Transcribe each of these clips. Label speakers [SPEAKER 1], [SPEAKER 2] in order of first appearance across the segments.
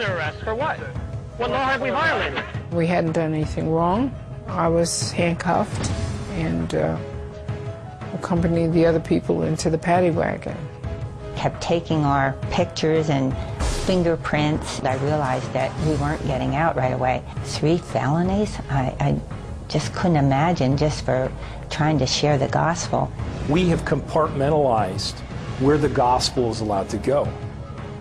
[SPEAKER 1] under arrest for what? What law have we violated?
[SPEAKER 2] We hadn't done anything wrong. I was handcuffed and accompanied the other people into the paddy wagon.
[SPEAKER 3] Kept taking our pictures and fingerprints. I realized that we weren't getting out right away. 3 felonies? I just couldn't imagine, just for trying to share the gospel.
[SPEAKER 4] We have compartmentalized where the gospel is allowed to go.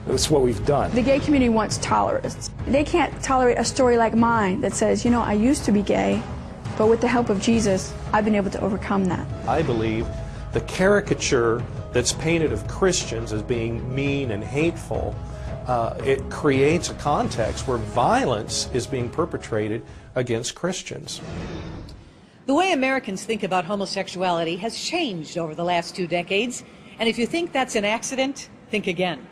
[SPEAKER 4] That's what we've done.
[SPEAKER 5] The gay community wants tolerance. They can't tolerate a story like mine that says, you know, I used to be gay, but with the help of Jesus, I've been able to overcome that.
[SPEAKER 4] I believe the caricature that's painted of Christians as being mean and hateful, it creates a context where violence is being perpetrated against Christians.
[SPEAKER 6] The way Americans think about homosexuality has changed over the last 2 decades, and if you think that's an accident, think again.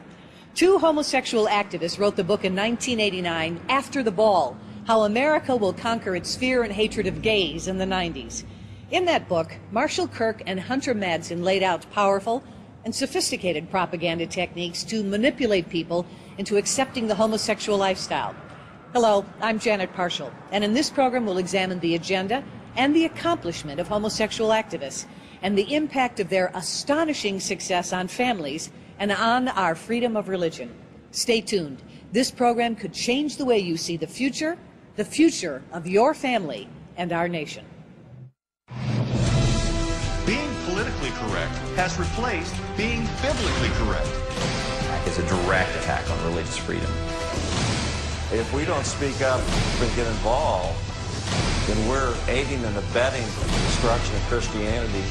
[SPEAKER 6] 2 homosexual activists wrote the book in 1989, After the Ball, How America Will Conquer Its Fear and Hatred of Gays in the 90s. In that book, Marshall Kirk and Hunter Madsen laid out powerful and sophisticated propaganda techniques to manipulate people into accepting the homosexual lifestyle. Hello, I'm Janet Parshall, and in this program we'll examine the agenda and the accomplishment of homosexual activists and the impact of their astonishing success on families and on our freedom of religion. Stay tuned. This program could change the way you see the future of your family and our nation.
[SPEAKER 7] Being politically correct has replaced being biblically correct.
[SPEAKER 8] It's a direct attack on religious freedom.
[SPEAKER 9] If we don't speak up and get involved, then we're aiding and abetting the destruction of Christianity.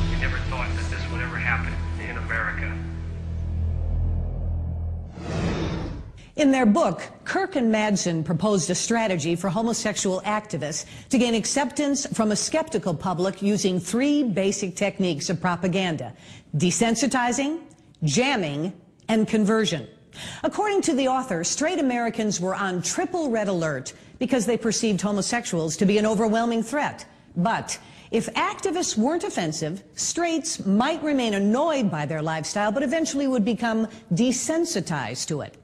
[SPEAKER 1] We never thought that this would ever happen in America.
[SPEAKER 6] In their book, Kirk and Madsen proposed a strategy for homosexual activists to gain acceptance from a skeptical public using 3 basic techniques of propaganda: desensitizing, jamming, and conversion. According to the author, straight Americans were on triple red alert because they perceived homosexuals to be an overwhelming threat. But if activists weren't offensive, straights might remain annoyed by their lifestyle, but eventually would become desensitized to it.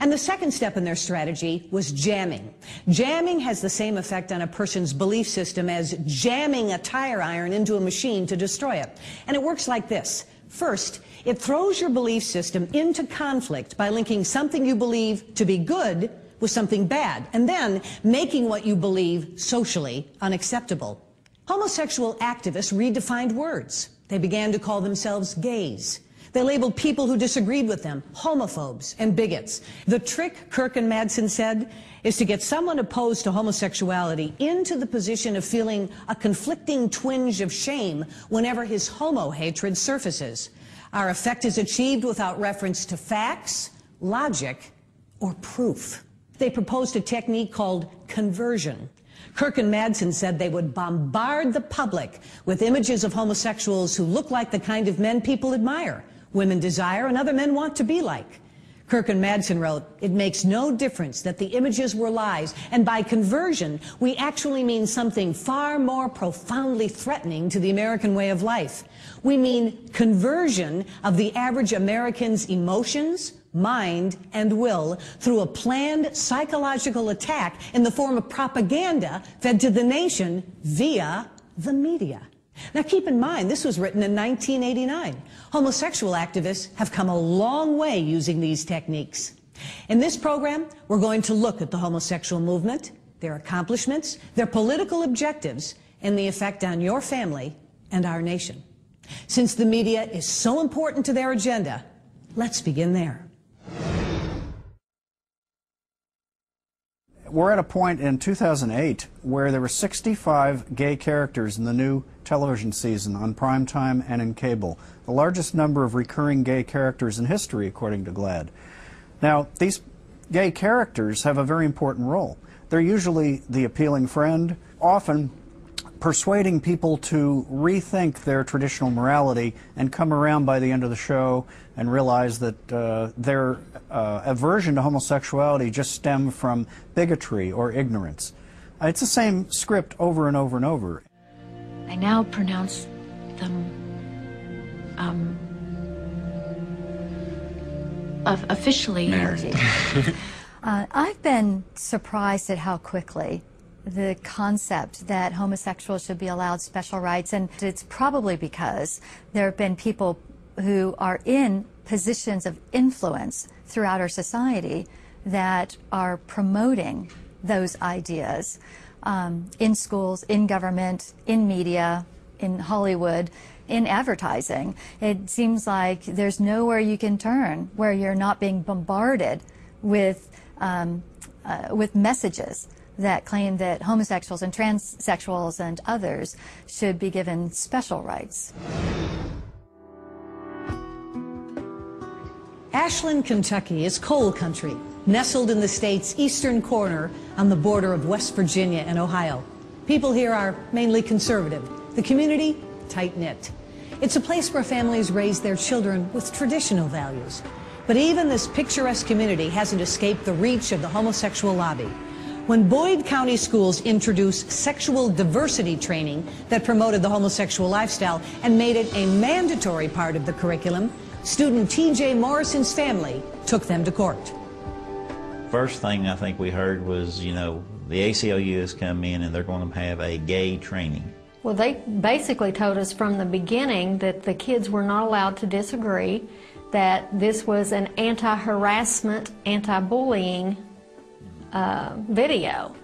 [SPEAKER 6] And the second step in their strategy was jamming. Jamming has the same effect on a person's belief system as jamming a tire iron into a machine to destroy it. And it works like this. First, it throws your belief system into conflict by linking something you believe to be good with something bad, and then making what you believe socially unacceptable. Homosexual activists redefined words. They began to call themselves gays. They labeled people who disagreed with them homophobes and bigots. The trick, Kirk and Madsen said, is to get someone opposed to homosexuality into the position of feeling a conflicting twinge of shame whenever his homo hatred surfaces. Our effect is achieved without reference to facts, logic, or proof. They proposed a technique called conversion. Kirk and Madsen said they would bombard the public with images of homosexuals who look like the kind of men people admire, women desire, and other men want to be like. Kirk and Madsen wrote, "It makes no difference that the images were lies, and by conversion, we actually mean something far more profoundly threatening to the American way of life. We mean conversion of the average American's emotions, mind, and will through a planned psychological attack in the form of propaganda fed to the nation via the media." Now keep in mind, this was written in 1989. Homosexual activists have come a long way using these techniques. In this program, we're going to look at the homosexual movement, their accomplishments, their political objectives, and the effect on your family and our nation. Since the media is so important to their agenda, let's begin there.
[SPEAKER 10] We're at a point in 2008 where there were 65 gay characters in the new television season on primetime and in cable, the largest number of recurring gay characters in history, according to GLAAD. Now, these gay characters have a very important role. They're usually the appealing friend, often persuading people to rethink their traditional morality and come around by the end of the show and realize that their aversion to homosexuality just stemmed from bigotry or ignorance. It's the same script over and over and over.
[SPEAKER 11] I now pronounce them officially married.
[SPEAKER 12] I've been surprised at how quickly the concept that homosexuals should be allowed special rights, and it's probably because there have been people who are in positions of influence throughout our society that are promoting those ideas in schools, in government, in media, in Hollywood, in advertising. It seems like there's nowhere you can turn where you're not being bombarded with messages that claim that homosexuals and transsexuals and others should be given special rights.
[SPEAKER 6] Ashland, Kentucky is coal country, nestled in the state's eastern corner on the border of West Virginia and Ohio. People here are mainly conservative. The community, tight-knit. It's a place where families raise their children with traditional values. But even this picturesque community hasn't escaped the reach of the homosexual lobby. When Boyd County schools introduced sexual diversity training that promoted the homosexual lifestyle and made it a mandatory part of the curriculum, student T.J. Morrison's family took them to court.
[SPEAKER 13] First thing I think we heard was, you know, the ACLU has come in and they're going to have a gay training.
[SPEAKER 14] Well, they basically told us from the beginning that the kids were not allowed to disagree, that this was an anti-harassment, anti-bullying video,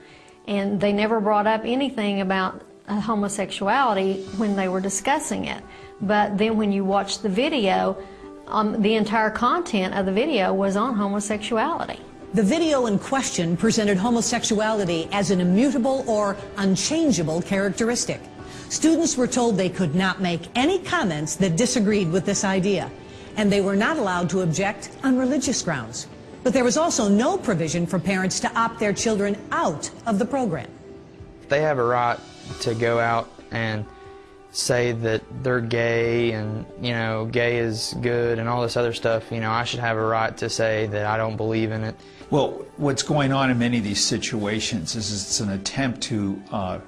[SPEAKER 14] and they never brought up anything about homosexuality when they were discussing it. But then when you watch the video, the entire content of the video was on homosexuality.
[SPEAKER 6] The video in question presented homosexuality as an immutable or unchangeable characteristic. Students were told they could not make any comments that disagreed with this idea, and they were not allowed to object on religious grounds. But there was also no provision for parents to opt their children out of the program.
[SPEAKER 15] They have a right to go out and say that they're gay and, you know, gay is good and all this other stuff. You know, I should have a right to say that I don't believe in it.
[SPEAKER 16] Well, what's going on in many of these situations is it's an attempt to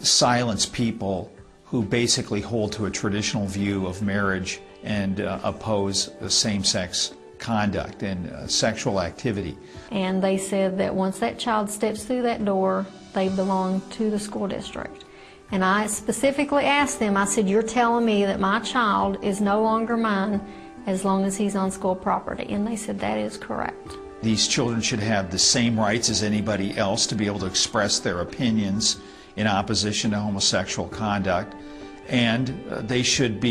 [SPEAKER 16] silence people who basically hold to a traditional view of marriage and oppose the same-sex conduct and sexual activity.
[SPEAKER 14] And they said that once that child steps through that door, they belong to the school district. And I specifically asked them, I said, you're telling me that my child is no longer mine as long as he's on school property? And they said that is correct.
[SPEAKER 16] These children should have the same rights as anybody else to be able to express their opinions in opposition to homosexual conduct. And they should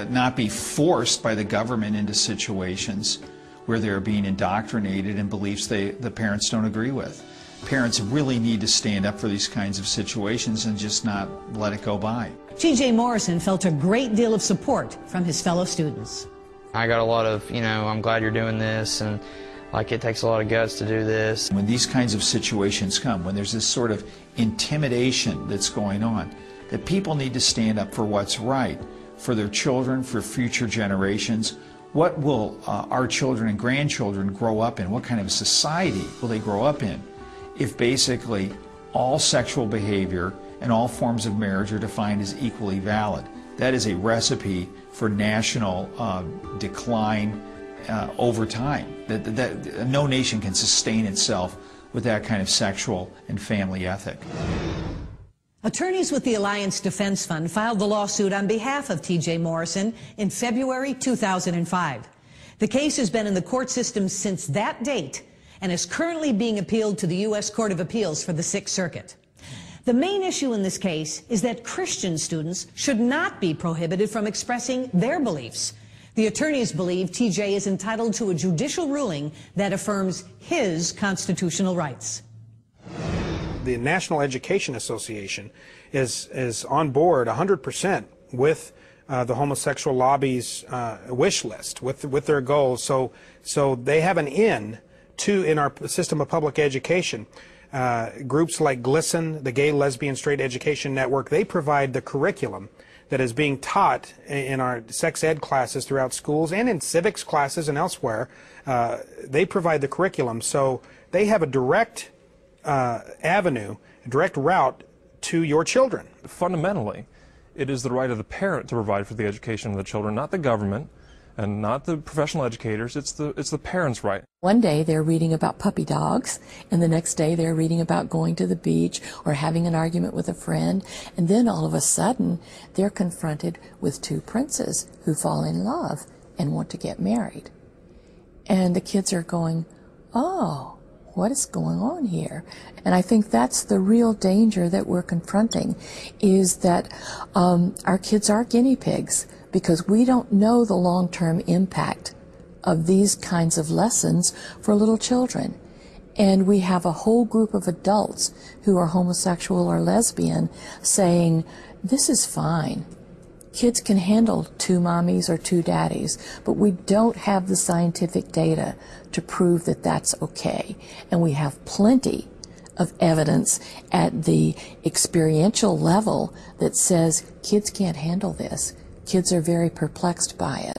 [SPEAKER 16] not be forced by the government into situations where they're being indoctrinated in beliefs the parents don't agree with. Parents really need to stand up for these kinds of situations and just not let it go by.
[SPEAKER 6] T.J. Morrison felt a great deal of support from his fellow students.
[SPEAKER 15] I got a lot of, you know, I'm glad you're doing this, and like it takes a lot of guts to do this.
[SPEAKER 16] When these kinds of situations come, when there's this sort of intimidation that's going on, that people need to stand up for what's right, for their children, for future generations. What will our children and grandchildren grow up in? What kind of society will they grow up in if basically all sexual behavior and all forms of marriage are defined as equally valid? That is a recipe for national decline over time. No nation can sustain itself with that kind of sexual and family ethic.
[SPEAKER 6] Attorneys with the Alliance Defense Fund filed the lawsuit on behalf of T.J. Morrison in February 2005. The case has been in the court system since that date and is currently being appealed to the U.S. Court of Appeals for the Sixth Circuit. The main issue in this case is that Christian students should not be prohibited from expressing their beliefs. The attorneys believe T.J. is entitled to a judicial ruling that affirms his constitutional rights.
[SPEAKER 17] The National Education Association is on board 100% with the homosexual lobby's wish list, with their goals. So they have an in our system of public education. Groups like GLSEN, the Gay, Lesbian, Straight Education Network, they provide the curriculum that is being taught in our sex ed classes throughout schools and in civics classes and elsewhere. They provide the curriculum, so they have a direct avenue, a direct route to your children.
[SPEAKER 18] Fundamentally, it is the right of the parent to provide for the education of the children, not the government, and not the professional educators. It's the parents' right.
[SPEAKER 19] One day they're reading about puppy dogs, and the next day they're reading about going to the beach or having an argument with a friend, and then all of a sudden they're confronted with two princes who fall in love and want to get married. And the kids are going, oh, what is going on here? And I think that's the real danger that we're confronting, is that our kids are guinea pigs, because we don't know the long-term impact of these kinds of lessons for little children. And we have a whole group of adults who are homosexual or lesbian saying, this is fine. Kids can handle two mommies or two daddies, but we don't have the scientific data to prove that that's okay. And we have plenty of evidence at the experiential level that says kids can't handle this. Kids are very perplexed by it.